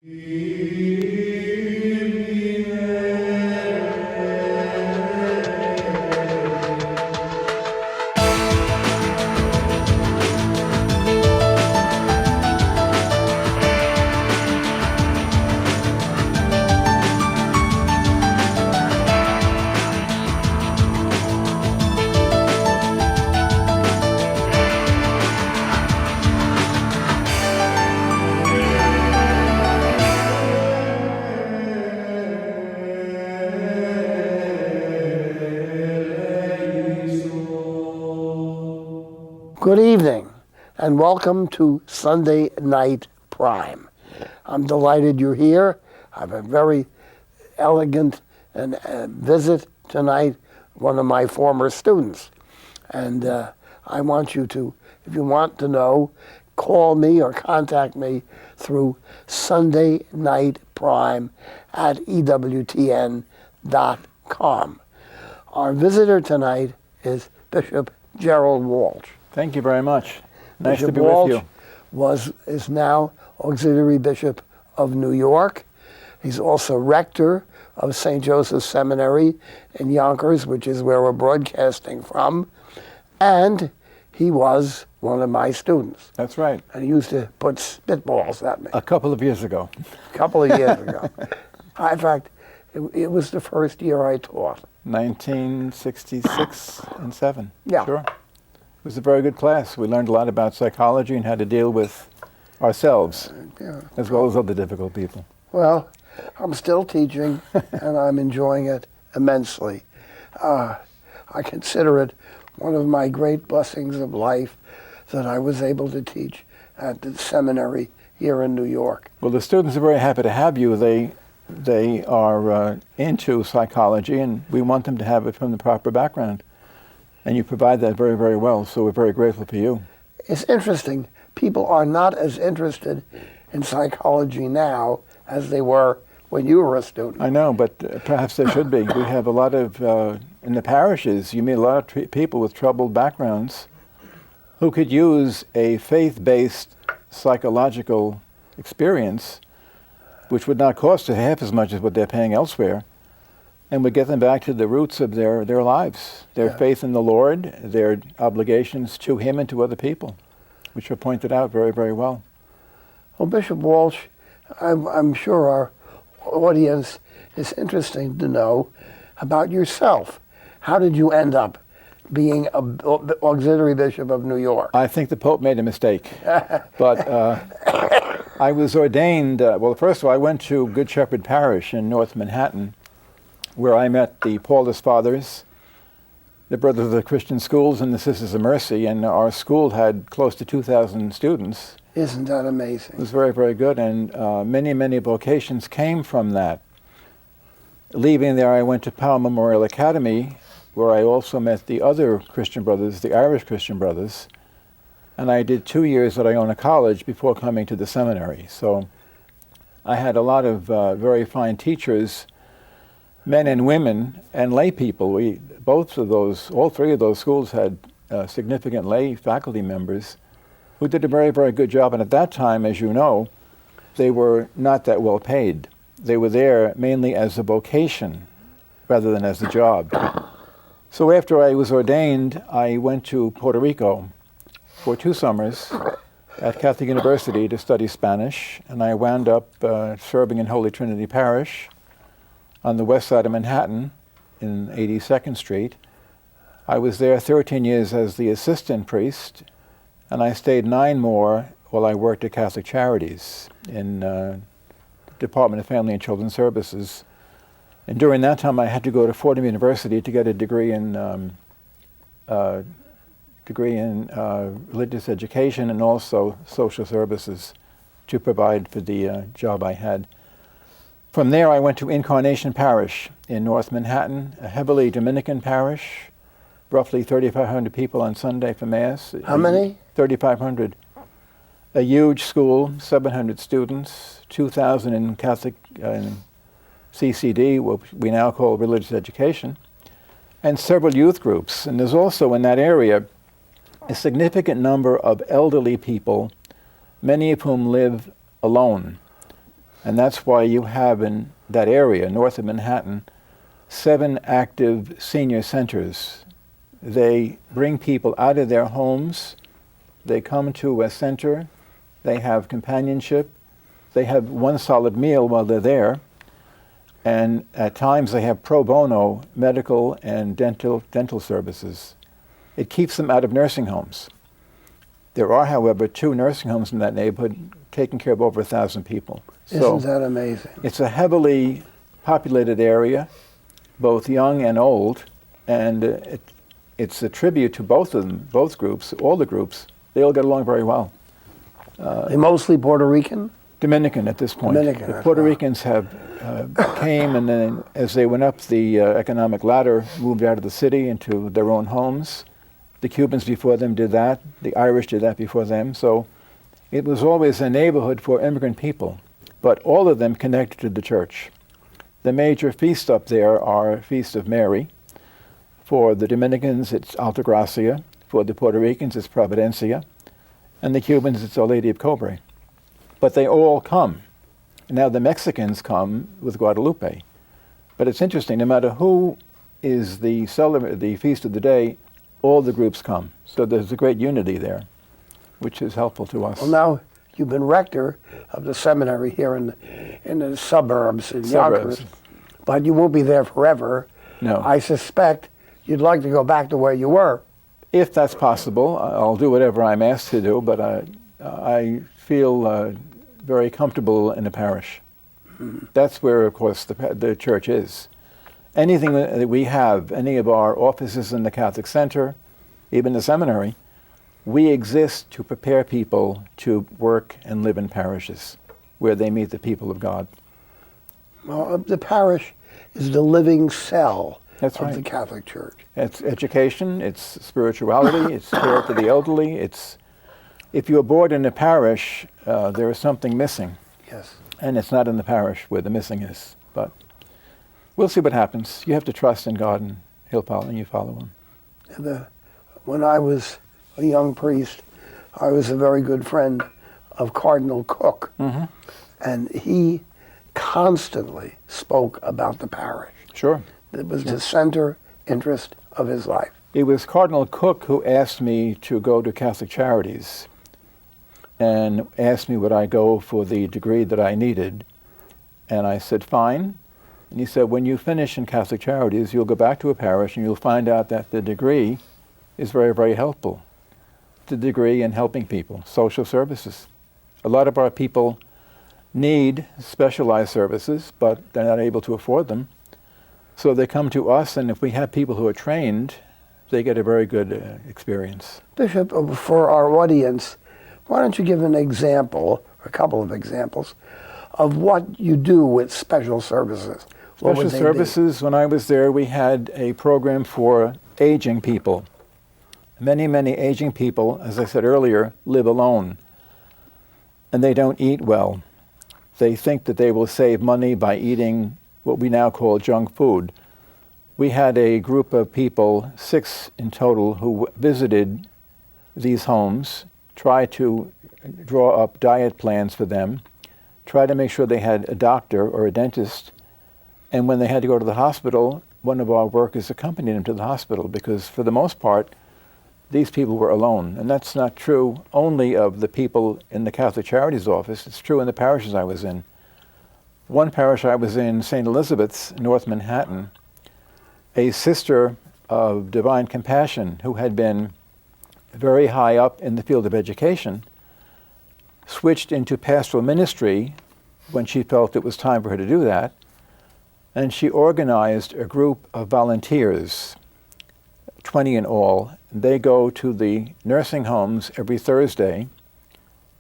Good evening, and welcome to Sunday Night Prime. I'm delighted you're here. I have a very elegant visit tonight, one of my former students. And I want you to, if you want to know, call me or contact me through Sunday Night Prime at EWTN.com. Our visitor tonight is Bishop Gerald Walsh. Thank you very much. Nice Bishop to be Walsh with you. is now Auxiliary Bishop of New York. He's also rector of St. Joseph's Seminary in Yonkers, which is where we're broadcasting from. And he was one of my students. That's right. And he used to put spitballs at me. A couple of years ago. A couple of years ago. In fact, it was the first year I taught. 1966 and 7. Yeah. Sure. It was a very good class. We learned a lot about psychology and how to deal with ourselves, as well as other difficult people. Well, I'm still teaching, and I'm enjoying it immensely. I consider it one of my great blessings of life that I was able to teach at the seminary here in New York. Well, the students are very happy to have you. They are into psychology, and we want them to have it from the proper background. And you provide that very, very well, so we're very grateful for you. It's interesting. People are not as interested in psychology now as they were when you were a student. I know, but perhaps they should be. We have a lot of, in the parishes, you meet a lot of people with troubled backgrounds who could use a faith-based psychological experience, which would not cost half as much as what they're paying elsewhere, and would get them back to the roots of their lives, their faith in the Lord, their obligations to Him and to other people, which are pointed out very, very well. Well, Bishop Walsh, I'm sure our audience is interested to know about yourself. How did you end up being an auxiliary bishop of New York? I think the Pope made a mistake, but I was ordained, well, first of all, I went to Good Shepherd Parish in North Manhattan, where I met the Paulist Fathers, the Brothers of the Christian Schools, and the Sisters of Mercy, and our school had close to 2,000 students. Isn't that amazing? It was very, very good, and many, many vocations came from that. Leaving there, I went to Powell Memorial Academy, where I also met the other Christian brothers, the Irish Christian brothers, and I did 2 years at Iona College before coming to the seminary. So I had a lot of very fine teachers, men and women, and lay people. All three of those schools had significant lay faculty members who did a very, very good job. And at that time, as you know, they were not that well paid. They were there mainly as a vocation rather than as a job. So after I was ordained, I went to Puerto Rico for 2 summers at Catholic University to study Spanish, and I wound up serving in Holy Trinity Parish on the west side of Manhattan in 82nd Street. I was there 13 years as the assistant priest, and I stayed 9 more while I worked at Catholic Charities in the Department of Family and Children's Services. And during that time, I had to go to Fordham University to get a degree in religious education and also social services to provide for the job I had. From there, I went to Incarnation Parish in North Manhattan, a heavily Dominican parish, roughly 3,500 people on Sunday for Mass. How many? 3,500. A huge school, 700 students, 2,000 in Catholic CCD, what we now call religious education, and several youth groups. And there's also in that area a significant number of elderly people, many of whom live alone. And that's why you have in that area, north of Manhattan, 7 active senior centers. They bring people out of their homes, they come to a center, they have companionship, they have one solid meal while they're there, and at times they have pro bono medical and dental services. It keeps them out of nursing homes. There are, however, 2 nursing homes in that neighborhood taking care of over 1,000 people. Isn't that amazing? It's a heavily populated area, both young and old, and it's a tribute to both of them, both groups, all the groups. They all get along very well. They're mostly Puerto Rican? Dominican at this point. Dominican, The Puerto Ricans have came, and then as they went up the economic ladder, moved out of the city into their own homes. The Cubans before them did that. The Irish did that before them. So it was always a neighborhood for immigrant people, but all of them connected to the church. The major feasts up there are Feast of Mary. For the Dominicans, it's Altagracia. For the Puerto Ricans, it's Providencia. And the Cubans, it's Our Lady of Cobre. But they all come. Now the Mexicans come with Guadalupe. But it's interesting, no matter who is the feast of the day, all the groups come. So there's a great unity there, which is helpful to us. Well, now you've been rector of the seminary here in the suburbs in Yonkers, but you won't be there forever. No. I suspect you'd like to go back to where you were. If that's possible, I'll do whatever I'm asked to do, but I feel very comfortable in the parish. That's where, of course, the church is. Anything that we have, any of our offices in the Catholic Center, even the seminary, we exist to prepare people to work and live in parishes where they meet the people of God. Well, the parish is the living cell That's of right. the Catholic Church. It's education, it's spirituality, it's care to the elderly. If you're bored in a parish, there is something missing. Yes. And it's not in the parish where the missing is. But we'll see what happens. You have to trust in God, and He'll follow, and you follow Him. And when I was a young priest, I was a very good friend of Cardinal Cook. Mm-hmm. And he constantly spoke about the parish. Sure. It was the center interest of his life. It was Cardinal Cook who asked me to go to Catholic Charities and asked me would I go for the degree that I needed. And I said, fine. And he said, when you finish in Catholic Charities, you'll go back to a parish and you'll find out that the degree is very, very helpful. The degree in helping people, social services. A lot of our people need specialized services, but they're not able to afford them. So they come to us, and if we have people who are trained, they get a very good experience. Bishop, for our audience, why don't you give an example, or a couple of examples, of what you do with special services? What would Special they services, when I was there, we had a program for aging people. Many, many aging people, as I said earlier, live alone, and they don't eat well. They think that they will save money by eating what we now call junk food. We had a group of people, 6 in total, who visited these homes, tried to draw up diet plans for them, tried to make sure they had a doctor or a dentist, and when they had to go to the hospital, one of our workers accompanied them to the hospital because, for the most part, these people were alone. And that's not true only of the people in the Catholic Charities office. It's true in the parishes I was in. One parish I was in, St. Elizabeth's, North Manhattan, a sister of Divine Compassion who had been very high up in the field of education switched into pastoral ministry when she felt it was time for her to do that. And she organized a group of volunteers, 20 in all. They go to the nursing homes every Thursday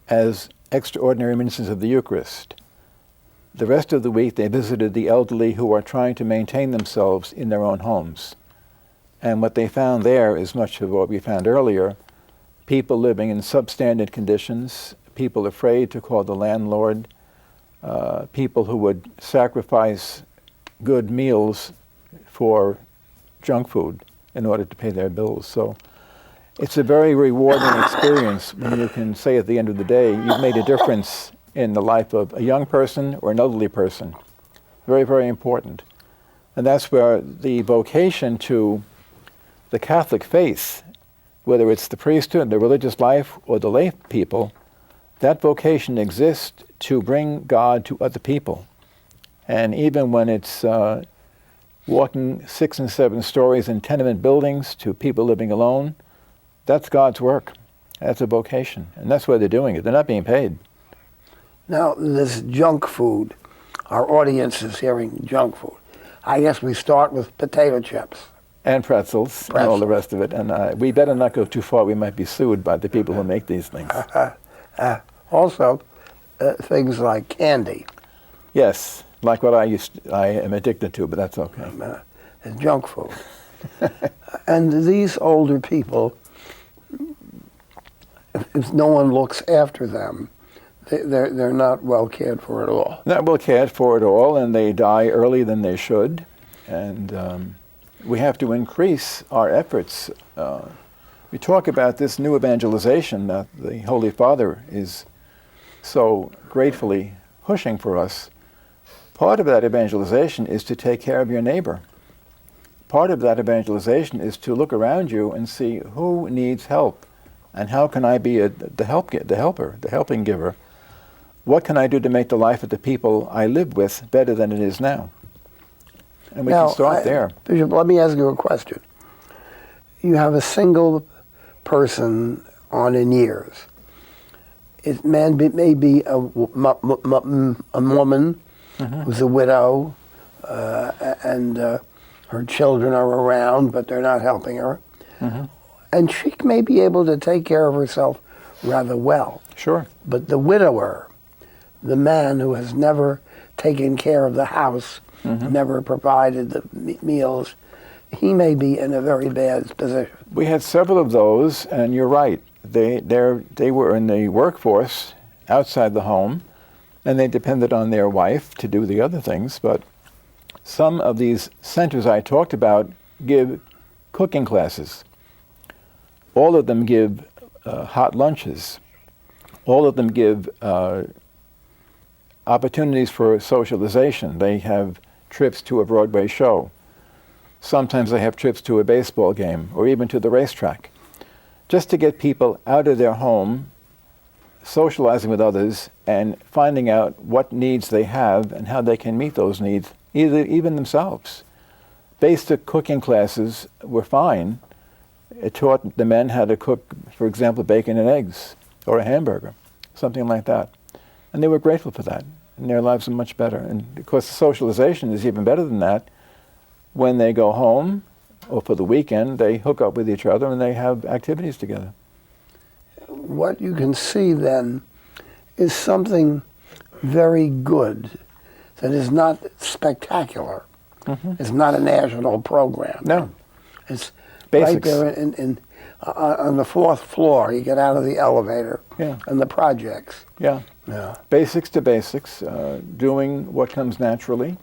as extraordinary ministers of the Eucharist. The rest of the week they visited the elderly who are trying to maintain themselves in their own homes. And what they found there is much of what we found earlier. People living in substandard conditions, people afraid to call the landlord, people who would sacrifice good meals for junk food in order to pay their bills. So it's a very rewarding experience when you can say at the end of the day, you've made a difference in the life of a young person or an elderly person. Very, very important. And that's where the vocation to the Catholic faith, whether it's the priesthood, the religious life, or the lay people, that vocation exists to bring God to other people. And even when it's walking 6 and 7 stories in tenement buildings to people living alone, that's God's work. That's a vocation. And that's why they're doing it. They're not being paid. Now, this junk food, our audience is hearing junk food. I guess we start with potato chips. And pretzels, and all the rest of it. And we better not go too far. We might be sued by the people who make these things. Also, things like candy. Yes, like what I am addicted to, but that's okay. It's junk food. And these older people, if no one looks after them, they're not well cared for at all. Not well cared for at all, and they die earlier than they should. And we have to increase our efforts. We talk about this new evangelization that the Holy Father is so gratefully pushing for us. Part of that evangelization is to take care of your neighbor. Part of that evangelization is to look around you and see who needs help, and how can I be the helping giver. What can I do to make the life of the people I live with better than it is now? And we can start there. Bishop, let me ask you a question. You have a single person on in years. It may be a woman who's a widow, and her children are around, but they're not helping her. And she may be able to take care of herself rather well. Sure. But the widower, the man who has never taken care of the house, never provided the meals, he may be in a very bad position. We had several of those, and you're right. They were in the workforce outside the home, and they depended on their wife to do the other things. But some of these centers I talked about give cooking classes. All of them give hot lunches. All of them give opportunities for socialization. They have trips to a Broadway show. Sometimes they have trips to a baseball game or even to the racetrack, just to get people out of their home, socializing with others, and finding out what needs they have and how they can meet those needs, even themselves. Basic cooking classes were fine. It taught the men how to cook, for example, bacon and eggs or a hamburger, something like that. And they were grateful for that, and their lives are much better. And of course, the socialization is even better than that. When they go home, or for the weekend, they hook up with each other and they have activities together. What you can see then is something very good that is not spectacular. It's not a national program. No. It's Basics. right there on the 4th floor. You get out of the elevator and the projects. Yeah. Basics to basics, doing what comes naturally.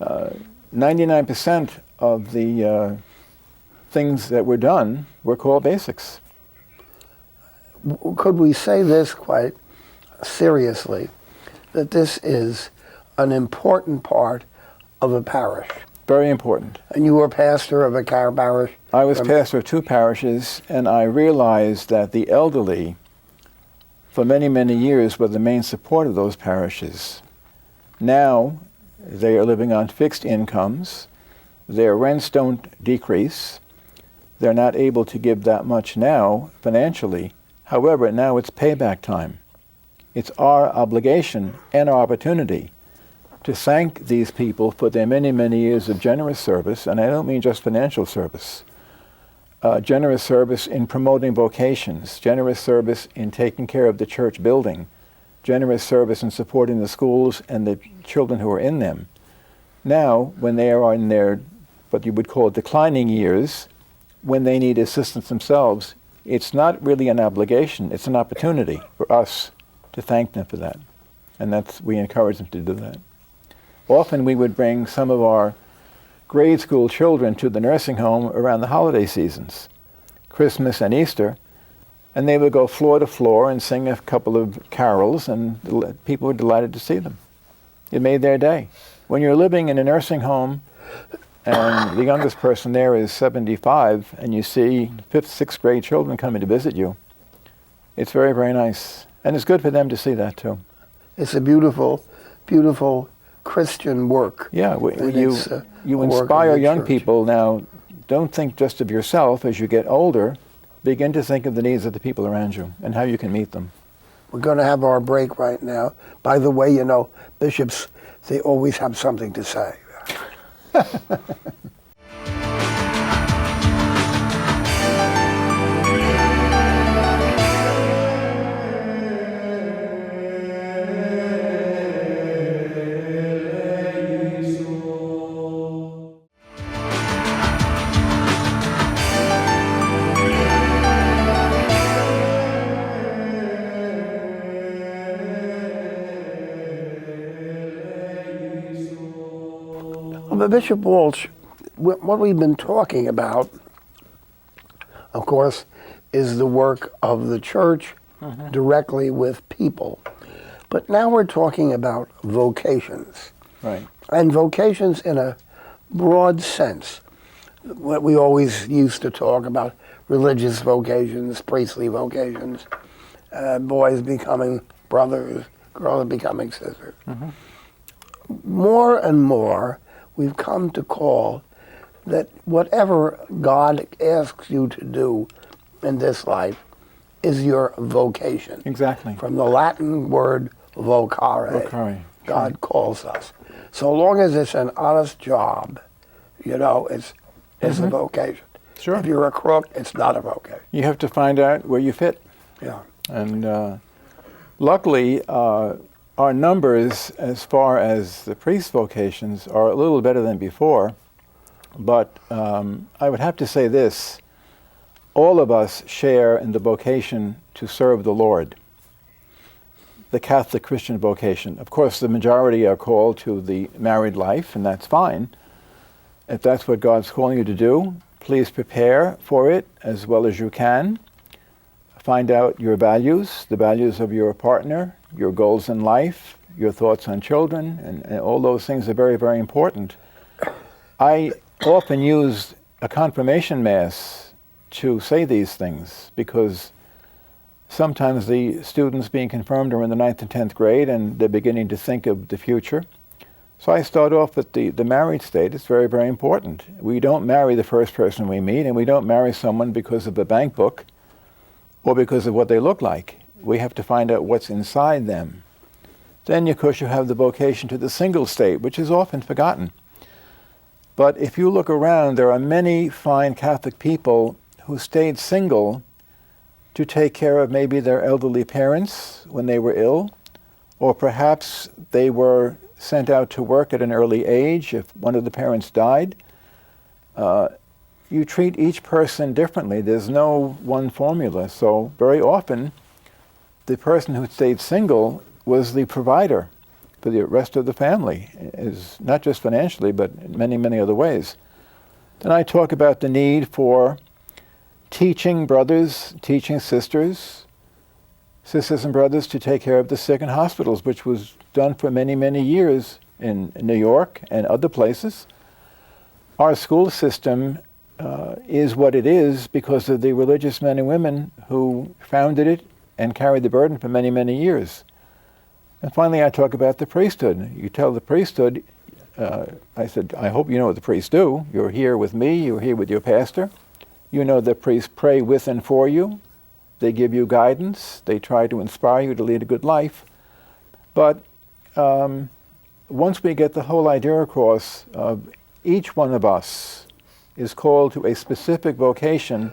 99% of the things that were done were called basics. Could we say this quite seriously, that this is an important part of a parish? Very important. And you were pastor of a parish? I was pastor of 2 parishes, and I realized that the elderly, for many, many years, were the main support of those parishes. Now, they are living on fixed incomes. Their rents don't decrease. They're not able to give that much now financially. However, now it's payback time. It's our obligation and our opportunity to thank these people for their many, many years of generous service, and I don't mean just financial service. Generous service in promoting vocations, generous service in taking care of the church building, generous service in supporting the schools and the children who are in them. Now, when they are in their, what you would call declining years, when they need assistance themselves, it's not really an obligation, it's an opportunity for us to thank them for that. And we encourage them to do that. Often we would bring some of our grade school children to the nursing home around the holiday seasons, Christmas and Easter, And they would go floor to floor and sing a couple of carols, and people were delighted to see them. It made their day. When you're living in a nursing home and the youngest person there is 75, and you see 5th, 6th grade children coming to visit you, it's very, very nice. And it's good for them to see that too. It's a beautiful, beautiful Christian work. Yeah, you inspire young people now. Don't think just of yourself as you get older. Begin to think of the needs of the people around you and how you can meet them. We're going to have our break right now. By the way, you know, bishops, they always have something to say. Well, Bishop Walsh, what we've been talking about, of course, is the work of the church directly with people. But now we're talking about vocations. Right. And vocations in a broad sense. What we always used to talk about, religious vocations, priestly vocations, boys becoming brothers, girls becoming sisters. More and more, we've come to call that whatever God asks you to do in this life is your vocation. Exactly. From the Latin word vocare. Vocare. God calls us. So long as it's an honest job, you know, it's a vocation. Sure. If you're a crook, it's not a vocation. You have to find out where you fit. Yeah. And luckily, our numbers as far as the priest vocations are a little better than before. But I would have to say this. All of us share in the vocation to serve the Lord. The Catholic Christian vocation. Of course, the majority are called to the married life, and that's fine. If that's what God's calling you to do, please prepare for it as well as you can. Find out your values, the values of your partner, your goals in life, your thoughts on children, and all those things are very, very important. I often use a confirmation mass to say these things because sometimes the students being confirmed are in the 9th and 10th grade and they're beginning to think of the future. So I start off with the married state. It's very, very important. We don't marry the first person we meet, and we don't marry someone because of a bank book or because of what they look like. We have to find out what's inside them. Then, of course, you have the vocation to the single state, which is often forgotten. But if you look around, there are many fine Catholic people who stayed single to take care of maybe their elderly parents when they were ill, or perhaps they were sent out to work at an early age if one of the parents died. You treat each person differently. There's no one formula. So very often, the person who stayed single was the provider for the rest of the family, is not just financially, but in many, many other ways. Then I talk about the need for teaching brothers, teaching sisters and brothers to take care of the sick in hospitals, which was done for many, many years in New York and other places. Our school system is what it is because of the religious men and women who founded it and carried the burden for many, many years. And finally, I talk about the priesthood. You tell the priesthood, I said, I hope you know what the priests do. You're here with me, you're here with your pastor. You know the priests pray with and for you. They give you guidance. They try to inspire you to lead a good life. But once we get the whole idea across, each one of us is called to a specific vocation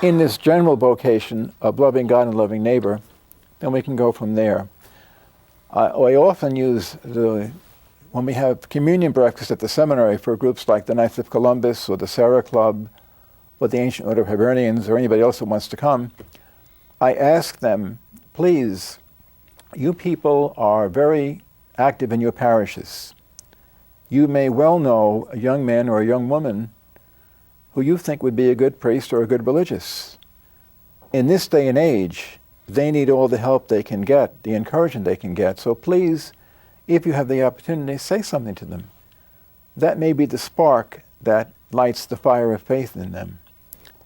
in this general vocation of loving God and loving neighbor, then we can go from there. I often use when we have communion breakfast at the seminary for groups like the Knights of Columbus or the Sarah Club or the Ancient Order of Hibernians or anybody else that wants to come, I ask them, please, you people are very active in your parishes. You may well know a young man or a young woman who you think would be a good priest or a good religious. in this day and age, they need all the help they can get, the encouragement they can get. So please, if you have the opportunity, say something to them. That may be the spark that lights the fire of faith in them.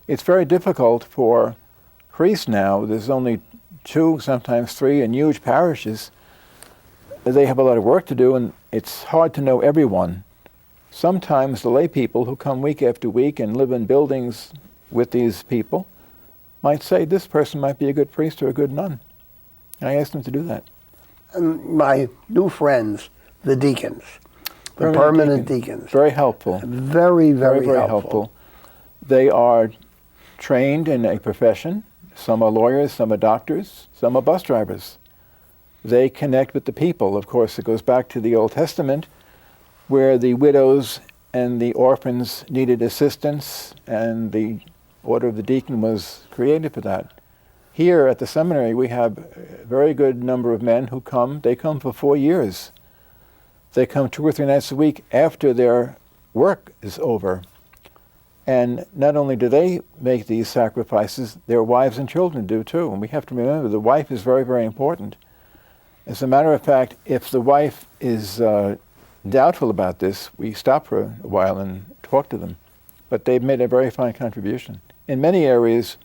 It's very difficult for priests now. There's only 2, sometimes 3 in huge parishes. They have a lot of work to do, and it's hard to know everyone. Sometimes the lay people who come week after week and live in buildings with these people might say, this person might be a good priest or a good nun. And I asked them to do that. My new friends, the deacons, the permanent deacons. Very helpful. Very, very, Very helpful. helpful. They are trained in a profession. Some are lawyers, some are doctors, some are bus drivers. They connect with the people. Of course, it goes back to the Old Testament, where the widows and the orphans needed assistance, and the order of the deacon was created for that. Here at the seminary, we have a very good number of men who come. They come for 4 years. They come 2 or 3 nights a week after their work is over. And not only do they make these sacrifices, their wives and children do too. And we have to remember the wife is very, very important. As a matter of fact, if the wife is doubtful about this, we stop for a while and talk to them. But they've made a very fine contribution. In many areas,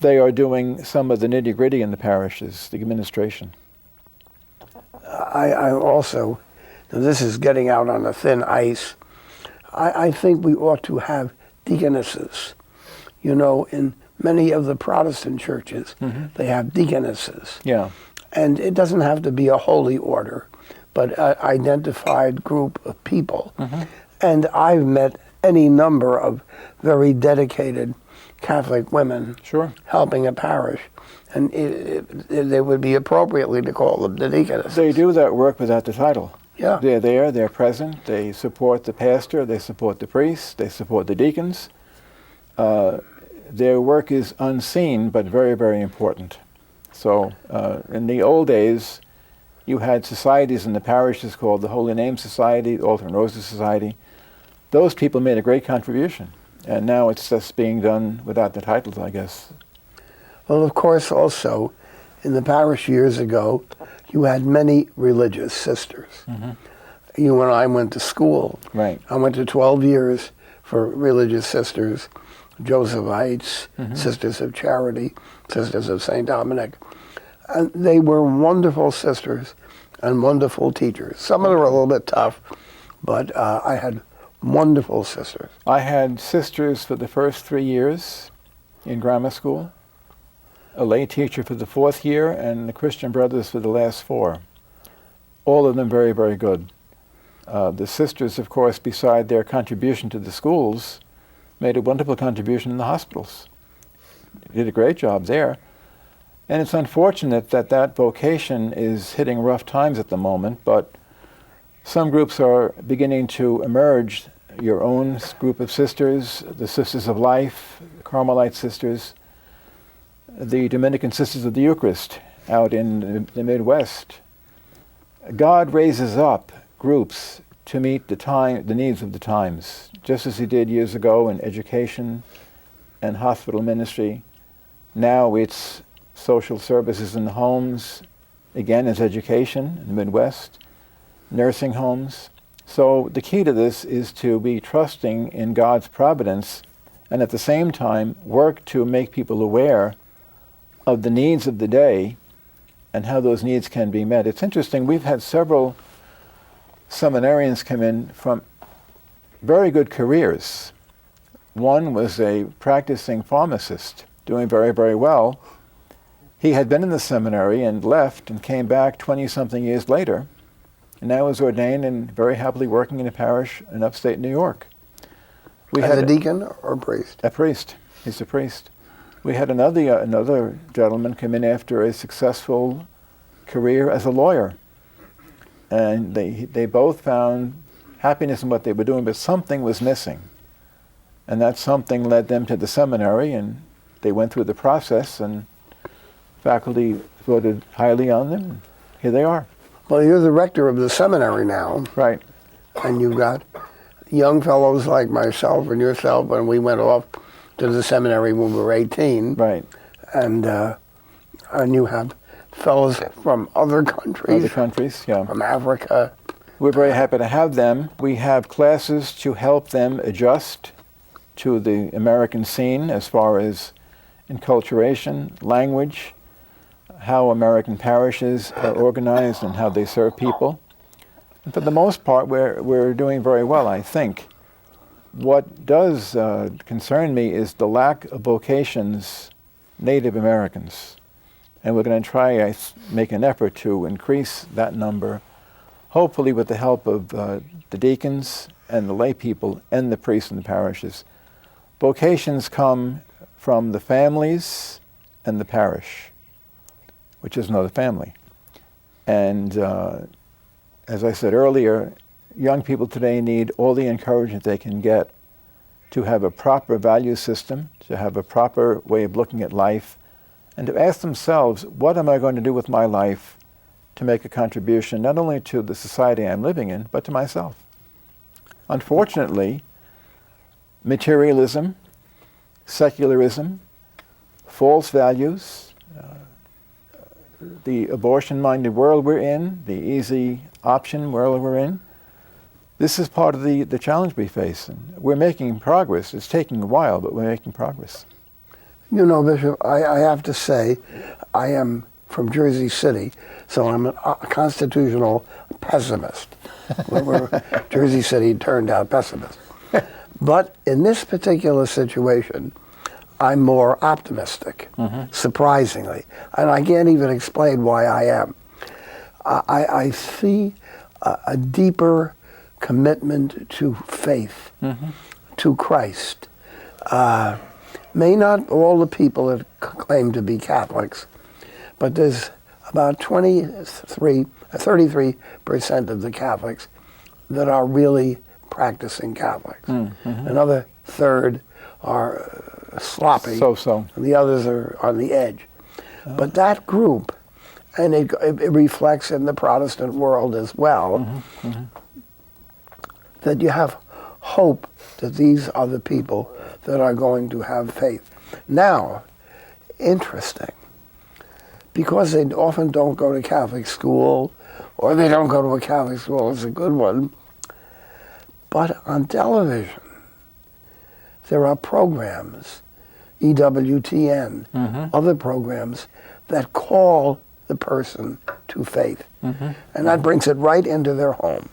they are doing some of the nitty-gritty in the parishes, the administration. I also, now this is getting out on a thin ice, I think we ought to have deaconesses. You know, in many of the Protestant churches, they have deaconesses. Yeah. And it doesn't have to be a holy order, but an identified group of people. And I've met any number of very dedicated Catholic women helping a parish, and they would be appropriately to call them the deaconesses. They do that work without the title. Yeah. They're there, they're present, they support the pastor, they support the priests, they support the deacons. Their work is unseen, but very, very important. So in the old days, you had societies in the parishes called the Holy Name Society, the Altar and Roses Society. Those people made a great contribution. And now it's just being done without the titles, I guess. Well, of course, also, in the parish years ago, you had many religious sisters. You and I went to school. Right. I went to 12 years for religious sisters, Josephites, Sisters of Charity, Sisters of St. Dominic. And they were wonderful sisters and wonderful teachers. Some of them were a little bit tough, but I had wonderful sisters. I had sisters for the first 3 years in grammar school, a lay teacher for the 4th year, and the Christian brothers for the last 4. All of them very, very good. The sisters, of course, beside their contribution to the schools, made a wonderful contribution in the hospitals. Did a great job there. And it's unfortunate that that vocation is hitting rough times at the moment, but some groups are beginning to emerge. Your own group of sisters, the Sisters of Life, the Carmelite sisters, the Dominican Sisters of the Eucharist out in the Midwest. God raises up groups to meet the needs of the times, just as he did years ago in education and hospital ministry. Now it's social services in the homes, again it's education in the Midwest, nursing homes. So the key to this is to be trusting in God's providence and at the same time work to make people aware of the needs of the day and how those needs can be met. It's interesting, we've had several seminarians come in from very good careers. One was a practicing pharmacist, doing very, very well. He had been in the seminary and left and came back 20-something years later, and now is ordained and very happily working in a parish in upstate New York. We As had a deacon or a priest? A priest. He's a priest. We had another gentleman come in after a successful career as a lawyer. And they both found happiness in what they were doing, but something was missing. And that something led them to the seminary, and they went through the process, and faculty voted highly on them, and here they are. Well, you're the rector of the seminary now. Right. And you've got young fellows like myself and yourself when we went off to the seminary when we were 18. Right. and you have fellows from other countries, yeah. from Africa. We're very happy to have them. We have classes to help them adjust to the American scene as far as enculturation, language, how American parishes are organized and how they serve people. And for the most part, we're doing very well, I think. What does concern me is the lack of vocations Native Americans. And we're going to try, make an effort to increase that number, hopefully with the help of the deacons and the lay people and the priests in the parishes. Vocations come from the families and the parish, which is another family. And as I said earlier, young people today need all the encouragement they can get to have a proper value system, to have a proper way of looking at life, and to ask themselves, what am I going to do with my life to make a contribution not only to the society I'm living in, but to myself? Unfortunately, materialism, secularism, false values, the abortion-minded world we're in, the easy option world we're in, this is part of the challenge we face. And we're making progress. It's taking a while, but we're making progress. You know, Bishop, I have to say, I am from Jersey City, so I'm a constitutional pessimist. Jersey City turned out pessimist. But in this particular situation, I'm more optimistic, surprisingly. And I can't even explain why I am. I see a deeper commitment to faith, to Christ. May not all the people that claim to be Catholics, but there's about 33% of the Catholics that are really practicing Catholics. Another third are sloppy. So. And the others are on the edge. But that group, and it reflects in the Protestant world as well, that you have hope that these are the people that are going to have faith. Now, interesting, because they often don't go to Catholic school, or they don't go to a Catholic school, it's a good one, but on television, there are programs, EWTN, other programs that call the person to faith. And that brings it right into their home.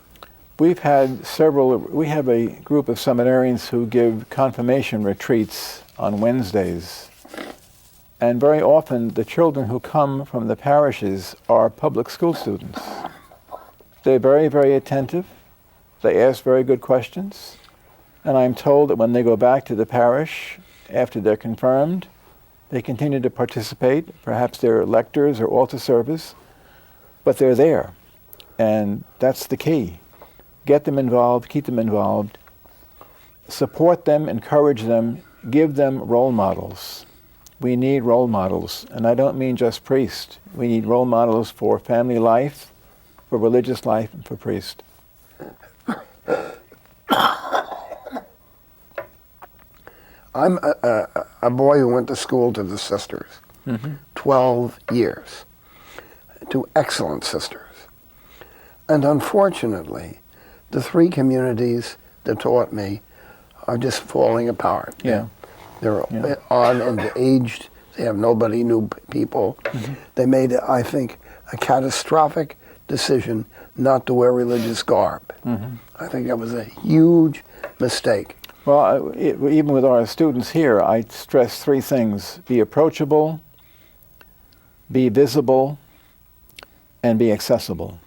We have a group of seminarians who give confirmation retreats on Wednesdays. And very often the children who come from the parishes are public school students. They're very, very attentive. They ask very good questions. And I'm told that when they go back to the parish after they're confirmed, they continue to participate. Perhaps they're lectors or altar servers, but they're there. And that's the key. Get them involved, keep them involved, support them, encourage them, give them role models. We need role models, and I don't mean just priests. We need role models for family life, for religious life, and for priest. I'm a boy who went to school to the sisters, 12 years, to excellent sisters. And unfortunately, the three communities that taught me are just falling apart. Yeah. They're on and aged. They have nobody new people. They made, I think, a catastrophic decision not to wear religious garb. I think that was a huge mistake. Well, even with our students here, I stress three things: be approachable, be visible, and be accessible.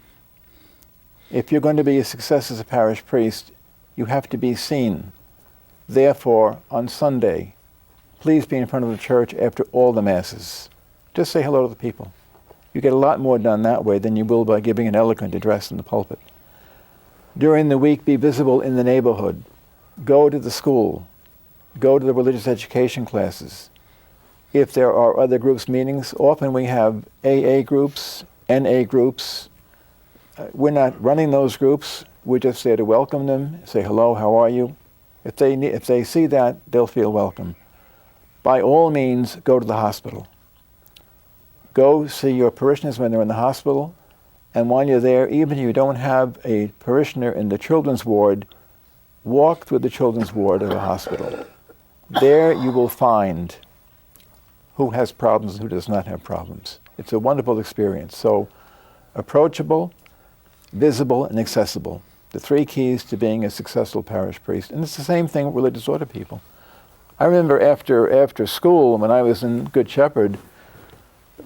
If you're going to be a success as a parish priest, you have to be seen. Therefore, on Sunday, please be in front of the church after all the masses. Just say hello to the people. You get a lot more done that way than you will by giving an eloquent address in the pulpit. During the week, be visible in the neighborhood. Go to the school. Go to the religious education classes. If there are other groups meetings, often we have AA groups, NA groups. We're not running those groups. We're just there to welcome them, say hello, how are you? If they see that, they'll feel welcome. By all means, go to the hospital. Go see your parishioners when they're in the hospital, and while you're there, even if you don't have a parishioner in the children's ward, walk through the children's ward of a hospital. There you will find who has problems and who does not have problems. It's a wonderful experience. So, approachable, visible, and accessible. The three keys to being a successful parish priest. And it's the same thing with religious order people. I remember after school, when I was in Good Shepherd,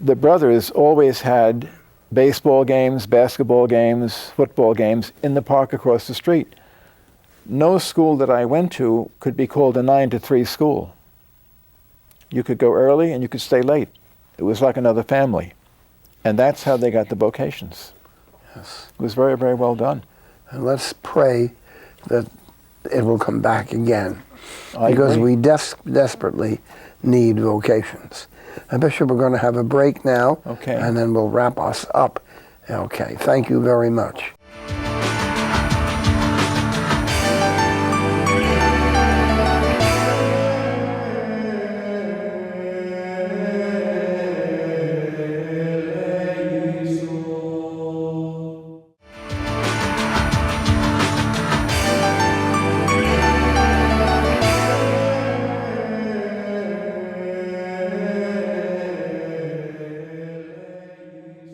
the brothers always had baseball games, basketball games, football games in the park across the street. No school that I went to could be called a 9 to 3 school. You could go early and you could stay late. It was like another family. And that's how they got the vocations. Yes. It was very, very well done. And let's pray that it will come back again. I Because agree. we desperately need vocations. And Bishop, we're going to have a break now. Okay. And then we'll wrap us up. Okay. Thank you very much.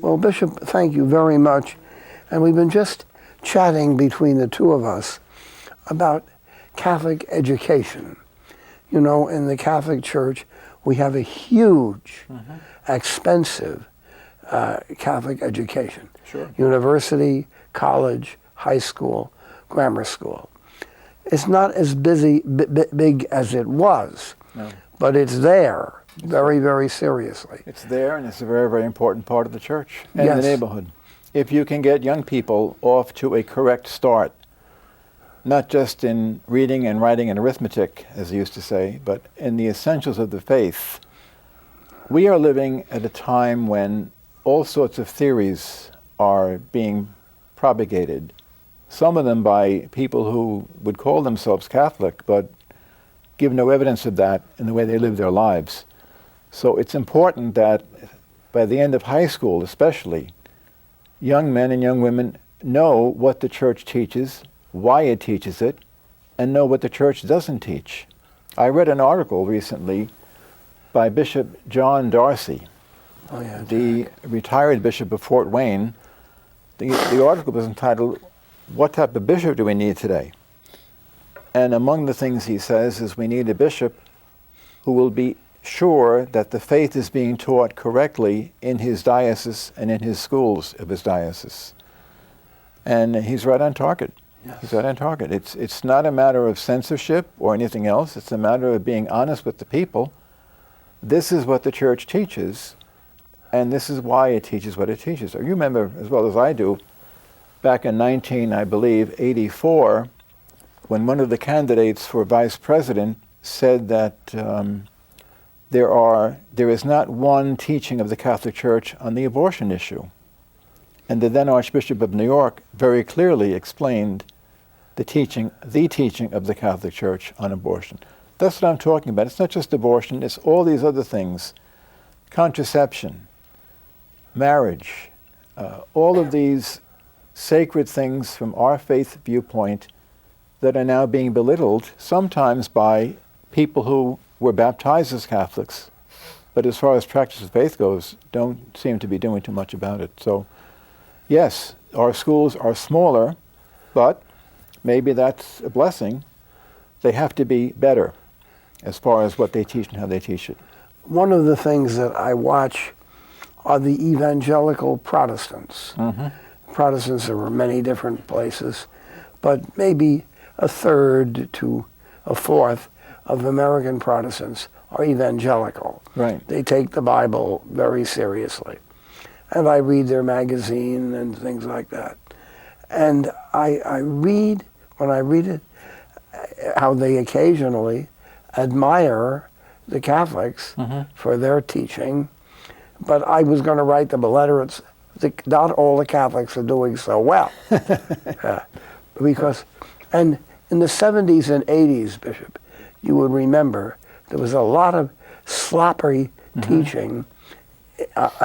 Well, Bishop, thank you very much. And we've been just chatting between the two of us about Catholic education. You know, in the Catholic Church, we have a huge, expensive Catholic education. Sure. University, college, high school, grammar school. It's not as big as it was, No. but it's there very, very seriously. It's there, and it's a very, very important part of the church and Yes. the neighborhood. If you can get young people off to a correct start, not just in reading and writing and arithmetic, as they used to say, but in the essentials of the faith, we are living at a time when all sorts of theories are being propagated, some of them by people who would call themselves Catholic, but give no evidence of that in the way they live their lives. So it's important that by the end of high school especially, young men and young women know what the church teaches, why it teaches it, and know what the church doesn't teach. I read an article recently by Bishop John Darcy, Oh, yeah, the retired bishop of Fort Wayne. The article was entitled, "What Type of Bishop Do We Need Today?" And among the things he says is we need a bishop who will be sure that the faith is being taught correctly in his diocese and in his schools of his diocese. And he's right on target. Yes. He's right on target. It's not a matter of censorship or anything else. It's a matter of being honest with the people. This is what the church teaches, and this is why it teaches what it teaches. You remember as well as I do, back in 1984, when one of the candidates for vice president said that there is not one teaching of the Catholic Church on the abortion issue. And the then Archbishop of New York very clearly explained the teaching of the Catholic Church on abortion. That's what I'm talking about. It's not just abortion, it's all these other things. Contraception, marriage, all of these sacred things from our faith viewpoint that are now being belittled, sometimes by people who were baptized as Catholics, but as far as practice of faith goes, don't seem to be doing too much about it. So, yes, our schools are smaller, but maybe that's a blessing. They have to be better as far as what they teach and how they teach it. One of the things that I watch are the evangelical Protestants. Protestants are in many different places, but maybe a third to a fourth of American Protestants are evangelical. Right. They take the Bible very seriously. And I read their magazine and things like that. And I read, when I read it, how they occasionally admire the Catholics for their teaching. But I was going to write them a letter. Not all the Catholics are doing so well. Because, and in the 70s and 80s, Bishop, you would remember there was a lot of sloppy teaching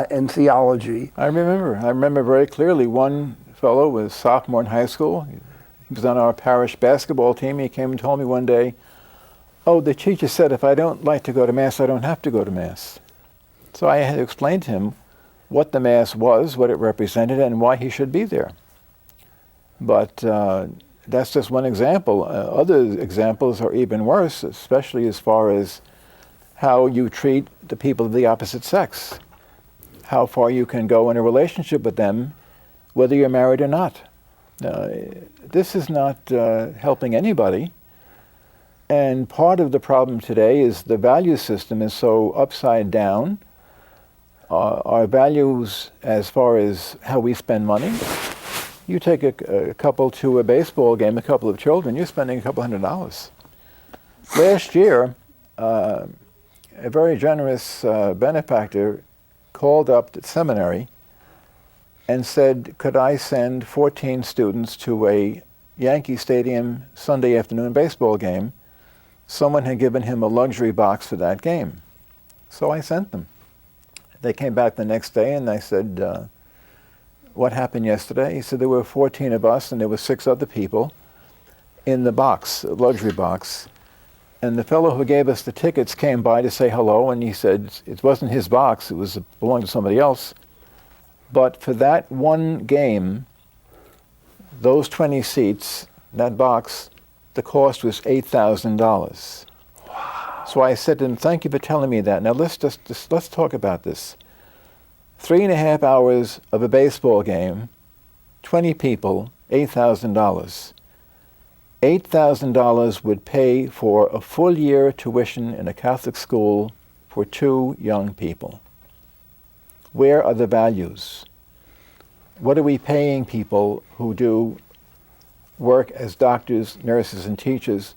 in theology. I remember very clearly one fellow was sophomore in high school. He was on our parish basketball team. He came and told me one day, "Oh, the teacher said if I don't like to go to Mass, I don't have to go to Mass." So I had to explain to him what the Mass was, what it represented, and why he should be there. But that's just one example. Other examples are even worse, especially as far as how you treat the people of the opposite sex, how far you can go in a relationship with them, whether you're married or not. This is not helping anybody. And part of the problem today is the value system is so upside down. Our values as far as how we spend money, you take a couple to a baseball game, a couple of children, you're spending a couple $100. Last year, a very generous benefactor called up the seminary and said, could I send 14 students to a Yankee Stadium Sunday afternoon baseball game? Someone had given him a luxury box for that game. So I sent them. They came back the next day and I said, what happened yesterday? He said, there were 14 of us and there were 6 other people in the box, a luxury box. And the fellow who gave us the tickets came by to say hello, and he said it wasn't his box, it belonged to somebody else. But for that one game, those 20 seats, that box, the cost was $8,000. Wow. So I said to him, thank you for telling me that. Now let's talk about this. 3.5 hours of a baseball game, 20 people, $8,000. $8,000 would pay for a full year tuition in a Catholic school for 2 young people. Where are the values? What are we paying people who do work as doctors, nurses, and teachers?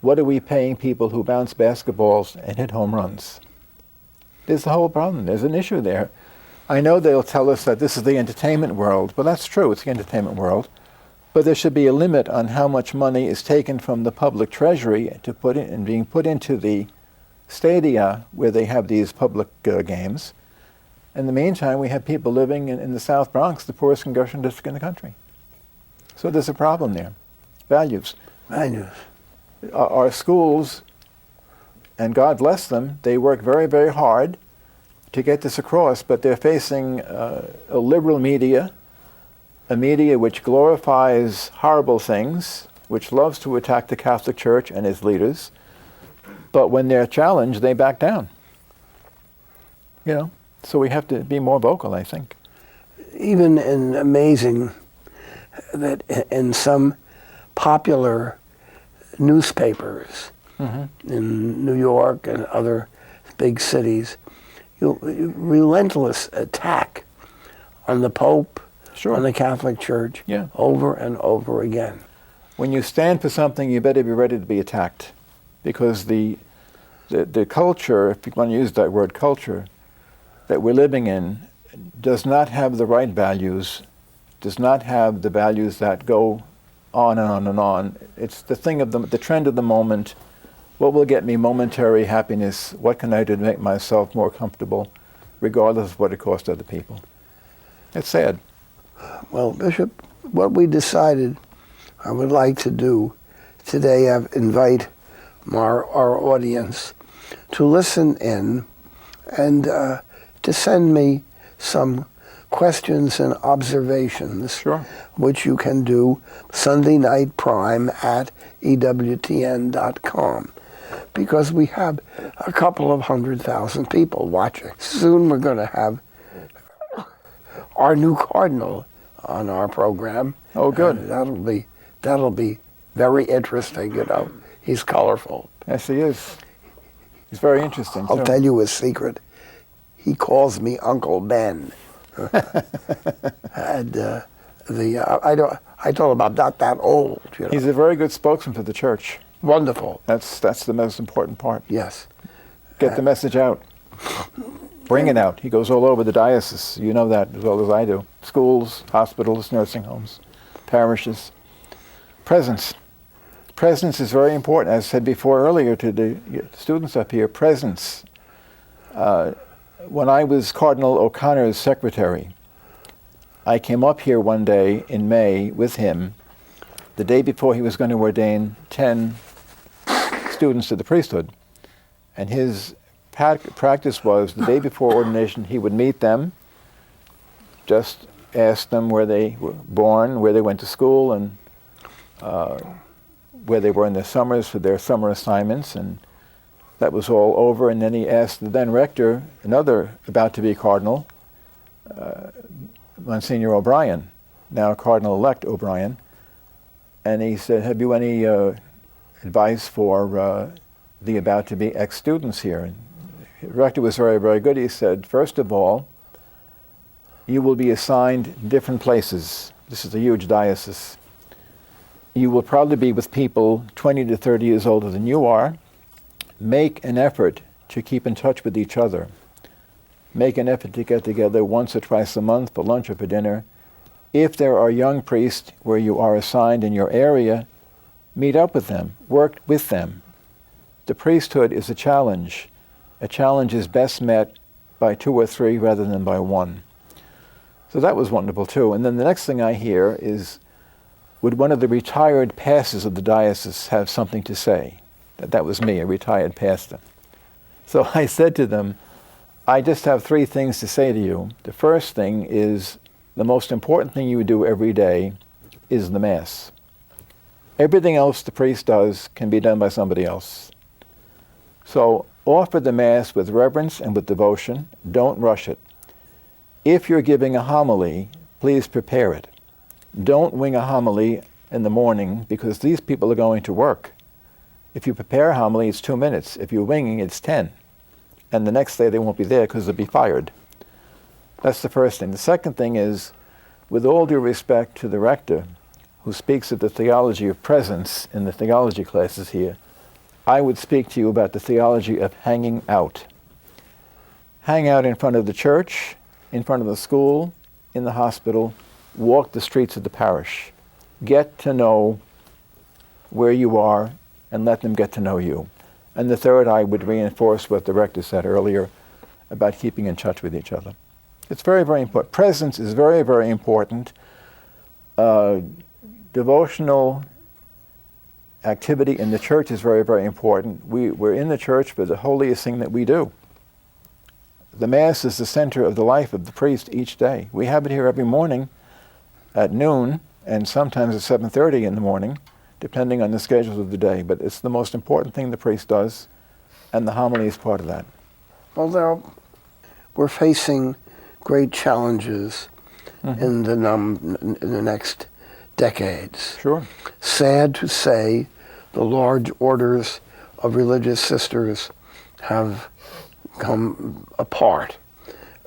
What are we paying people who bounce basketballs and hit home runs? There's the whole problem. There's an issue there. I know they'll tell us that this is the entertainment world, but that's true, it's the entertainment world. But there should be a limit on how much money is taken from the public treasury to put in and being put into the stadia where they have these public games. In the meantime, we have people living in the South Bronx, the poorest congressional district in the country. So there's a problem there. Values. Values. Our schools, and God bless them, they work very, very hard to get this across, but they're facing a liberal media, a media which glorifies horrible things, which loves to attack the Catholic Church and its leaders, but when they're challenged, they back down. You know, so we have to be more vocal, I think. Even amazing that in some popular newspapers in New York and other big cities, relentless attack on the Pope, on the Catholic Church, over and over again. When you stand for something, you better be ready to be attacked, because the culture, if you want to use that word culture, that we're living in does not have the right values, does not have the values that go on and on and on. It's the thing of the trend of the moment. What will get me momentary happiness? What can I do to make myself more comfortable, regardless of what it costs other people? It's sad. Well, Bishop, what we decided I would like to do today, I invite our audience to listen in and to send me some questions and observations, which you can do Sunday Night Prime at EWTN.com, because we have a couple of 100,000 people watching. Soon we're going to have our new cardinal on our program. Oh, good. That'll be very interesting. You know, he's colorful. Yes, he is. He's very interesting. I'll tell you a secret. He calls me Uncle Ben. And I told him I'm not that old. You know? He's a very good spokesman for the church. Wonderful. That's the most important part. Yes. Get the message out. Bring it out. He goes all over the diocese. You know that as well as I do. Schools, hospitals, nursing homes, parishes. Presence. Presence is very important. As I said before earlier to the students up here, presence. when I was Cardinal O'Connor's secretary, I came up here one day in May with him, the day before he was going to ordain 10 students to the priesthood. And his practice was the day before ordination, he would meet them, just ask them where they were born, where they went to school, and where they were in their summers for their summer assignments. And that was all over. And then he asked the then rector, another about-to-be cardinal, Monsignor O'Brien, now Cardinal-elect O'Brien, and he said, have you any advice for the about-to-be ex-students here? And the rector was very, very good. He said, first of all, you will be assigned different places. This is a huge diocese. You will probably be with people 20 to 30 years older than you are. Make an effort to keep in touch with each other. Make an effort to get together once or twice a month for lunch or for dinner. If there are young priests where you are assigned in your area, meet up with them, work with them. The priesthood is a challenge. A challenge is best met by 2 or 3 rather than by 1. So that was wonderful too. And then the next thing I hear is, would one of the retired pastors of the diocese have something to say? That was me, a retired pastor. So I said to them, I just have 3 things to say to you. The first thing is, the most important thing you do every day is the Mass. Everything else the priest does can be done by somebody else. So offer the Mass with reverence and with devotion. Don't rush it. If you're giving a homily, please prepare it. Don't wing a homily in the morning, because these people are going to work. If you prepare a homily, it's 2 minutes. If you're winging, it's 10. And the next day they won't be there because they'll be fired. That's the first thing. The second thing is, with all due respect to the rector, who speaks of the theology of presence in the theology classes here, I would speak to you about the theology of hanging out. Hang out in front of the church, in front of the school, in the hospital, walk the streets of the parish. Get to know where you are and let them get to know you. And the third, I would reinforce what the rector said earlier about keeping in touch with each other. It's very, very important. Presence is very, very important. Devotional activity in the church is very, very important. We're in the church for the holiest thing that we do. The Mass is the center of the life of the priest each day. We have it here every morning at noon, and sometimes at 7:30 in the morning, depending on the schedule of the day. But it's the most important thing the priest does, and the homily is part of that. Well, we're facing great challenges in the next decades. Sure. Sad to say, the large orders of religious sisters have come apart.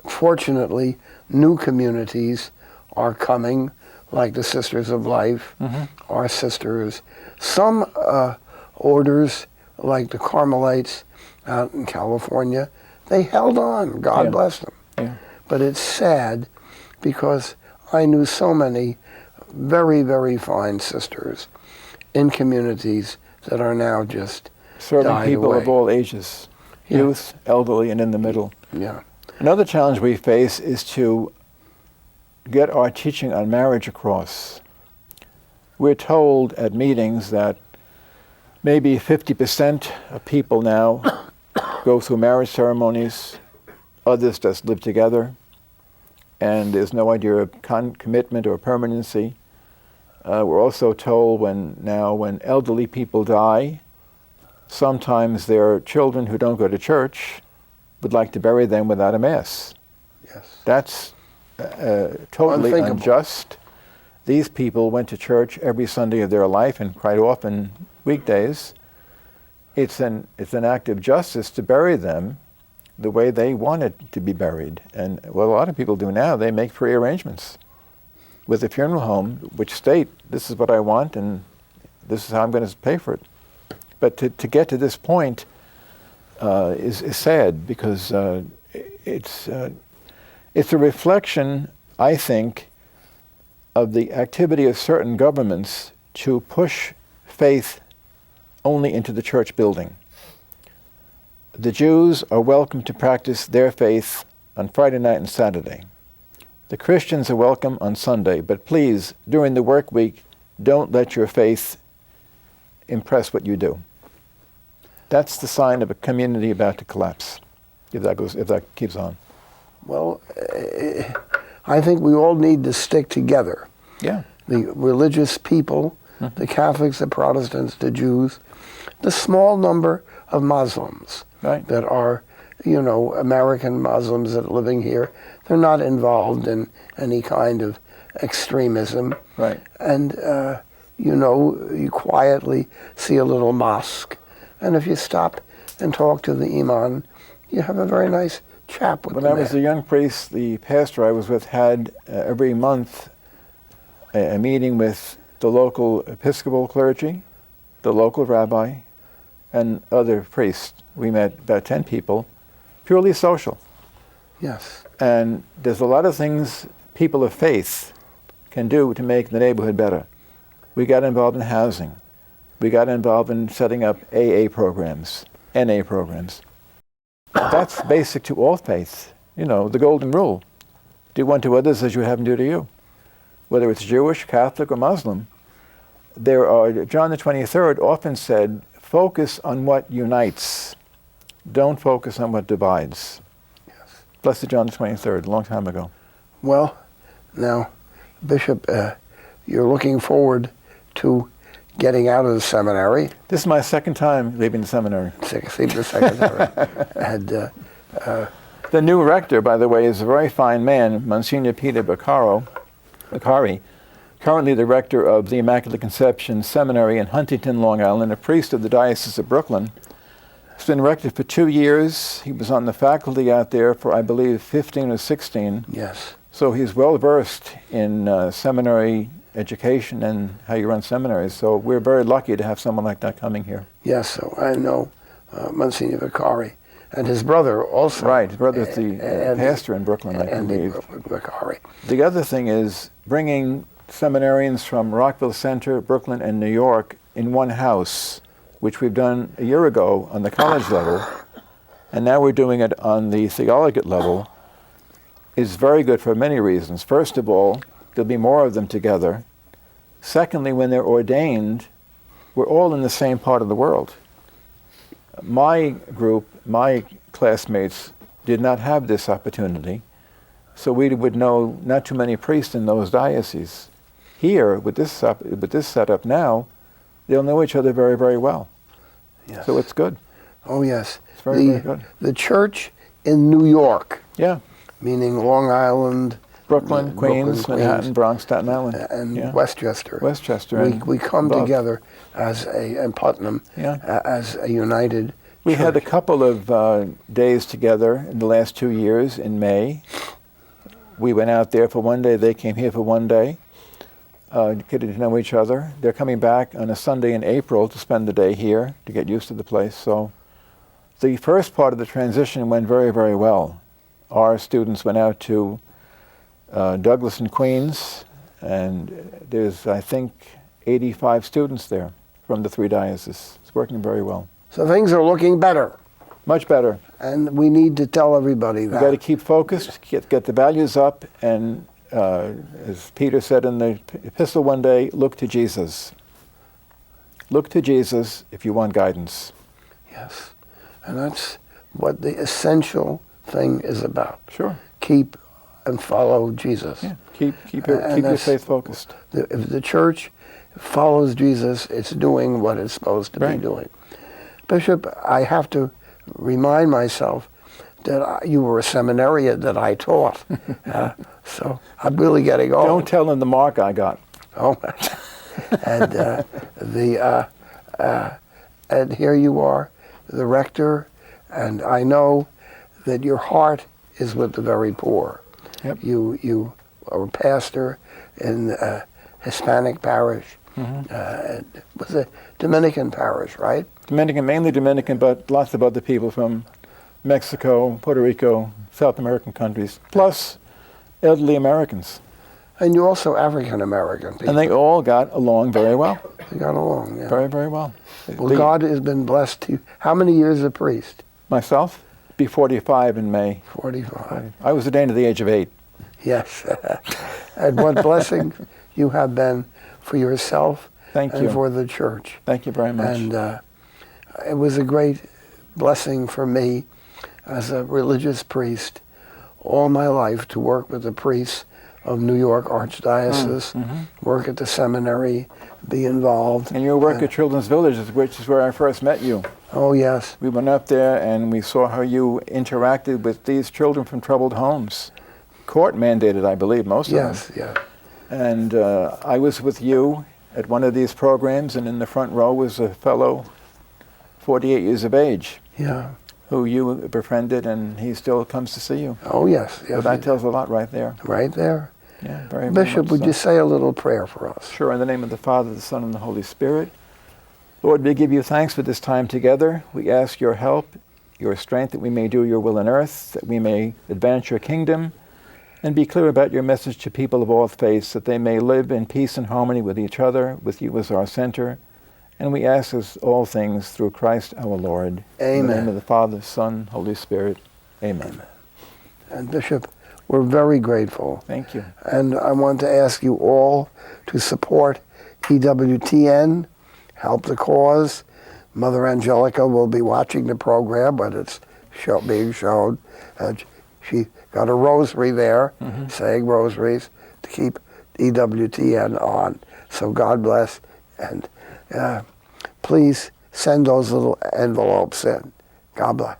Fortunately, new communities are coming, like the Sisters of Life, our sisters. Some orders, like the Carmelites out in California, they held on. God bless them. Yeah. But it's sad, because I knew so many very, very fine sisters in communities that are now just Serving died people away. of all ages, youth, elderly, and in the middle. Yeah. Another challenge we face is to get our teaching on marriage across. We're told at meetings that maybe 50% of people now go through marriage ceremonies, others just live together, and there's no idea of commitment or permanency. We're also told when elderly people die, sometimes their children who don't go to church would like to bury them without a Mass. Yes. That's totally Unthinkable. unjust. These people went to church every Sunday of their life, and quite often weekdays. It's an act of justice to bury them the way they wanted to be buried. And what a lot of people do now, they make pre-arrangements with the funeral home, which state, this is what I want, and this is how I'm going to pay for it. But to get to this point is sad, because it's a reflection, I think, of the activity of certain governments to push faith only into the church building. The Jews are welcome to practice their faith on Friday night and Saturday. The Christians are welcome on Sunday, but please, during the work week, don't let your faith impress what you do. That's the sign of a community about to collapse, if that keeps on. Well, I think we all need to stick together. Yeah. The religious people, the Catholics, the Protestants, the Jews, the small number of Muslims that are, American Muslims that are living here. They're not involved in any kind of extremism. Right. And, you quietly see a little mosque. And if you stop and talk to the imam, you have a very nice chat with When the I was a young priest, the pastor I was with had every month a meeting with the local Episcopal clergy, the local rabbi, and other priests. We met about 10 people, purely social. Yes. And there's a lot of things people of faith can do to make the neighborhood better. We got involved in housing. We got involved in setting up AA programs, NA programs. That's basic to all faiths. The golden rule. Do unto others as you have them do to you. Whether it's Jewish, Catholic, or Muslim, John the 23rd often said, focus on what unites. Don't focus on what divides. Yes. Blessed John the 23rd, a long time ago. Well, now, Bishop, you're looking forward to getting out of the seminary. This is my second time leaving the seminary. Leaving the seminary. And the new rector, by the way, is a very fine man, Monsignor Peter Beccari, currently the rector of the Immaculate Conception Seminary in Huntington, Long Island, a priest of the Diocese of Brooklyn. He's been rector for 2 years. He was on the faculty out there for, I believe, 15 or 16. yes. So he's well versed in seminary education and how you run seminaries. So we're very lucky to have someone like that coming here. Yes, so I know Monsignor Beccari. And his brother also. Right, his brother's the pastor in Brooklyn, I believe. Beccari. The other thing is bringing seminarians from Rockville Center, Brooklyn, and New York in one house, which we've done a year ago on the college level, and now we're doing it on the theologate level, is very good for many reasons. First of all, there'll be more of them together. Secondly, when they're ordained, we're all in the same part of the world. My group, my classmates, did not have this opportunity, so we would know not too many priests in those dioceses. Here, with this setup now, they'll know each other very, very well. Yes. So it's good. Oh, yes. It's very good. The church in New York, Yeah. meaning Long Island, Brooklyn, Queens, Manhattan, Bronx, Staten Island. and Westchester. Westchester. We come above. together and Putnam as a united We church. had a couple of days together in the last 2 years in May. We went out there for one day. They came here for one day. Getting to know each other. They're coming back on a Sunday in April to spend the day here to get used to the place. So the first part of the transition went very, very well. Our students went out to Douglas and Queens, and there's, I think, 85 students there from the 3 dioceses. It's working very well. So things are looking better, Much better. and we need to tell everybody that. We've got to keep focused, get the values up, and as Peter said in the epistle one day, look to Jesus. Look to Jesus if you want guidance. Yes, and that's what the essential thing is about. Sure. Keep and follow Jesus. Yeah. Keep your faith focused. If the church follows Jesus, it's doing what it's supposed to be doing. Bishop, I have to remind myself that you were a seminarian that I taught. So I'm really getting old. Don't tell them the mark I got. Oh, and and here you are, the rector, and I know that your heart is with the very poor. Yep. You are a pastor in a Hispanic parish. It was a Dominican parish, right? Dominican, mainly Dominican, but lots of other people from Mexico, Puerto Rico, South American countries, plus elderly Americans. And you also African American people. And they all got along very well. They got along, yeah. Very, very well. Well, God has been blessed to you. How many years a priest? Myself, Be 45 in May. 45. I was ordained at the age of 8. Yes. And what blessing you have been for yourself Thank and you. for the church. Thank you very much. And it was a great blessing for me as a religious priest all my life to work with the priests of New York Archdiocese, work at the seminary, be involved. And your work at Children's Villages, which is where I first met you. Oh, yes. We went up there and we saw how you interacted with these children from troubled homes. Court mandated, I believe, most of them. Yes, yes. And I was with you at one of these programs, and in the front row was a fellow 48 years of age Yeah. who you befriended, and he still comes to see you. Oh, yes. So Yes. that tells a lot right there. Right there. Yeah, very Bishop, much would so. you say a little prayer for us? Sure, in the name of the Father, the Son, and the Holy Spirit. Lord, we give you thanks for this time together. We ask your help, your strength, that we may do your will on earth, that we may advance your kingdom, and be clear about your message to people of all faiths, that they may live in peace and harmony with each other, with you as our center. And we ask this all things through Christ our Lord. Amen. In the name of the Father, Son, Holy Spirit. Amen. And Bishop, we're very grateful. Thank you. And I want to ask you all to support EWTN, help the cause. Mother Angelica will be watching the program, but it's being shown. She got a rosary there, saying rosaries, to keep EWTN on. So God bless. And please send those little envelopes in. God bless.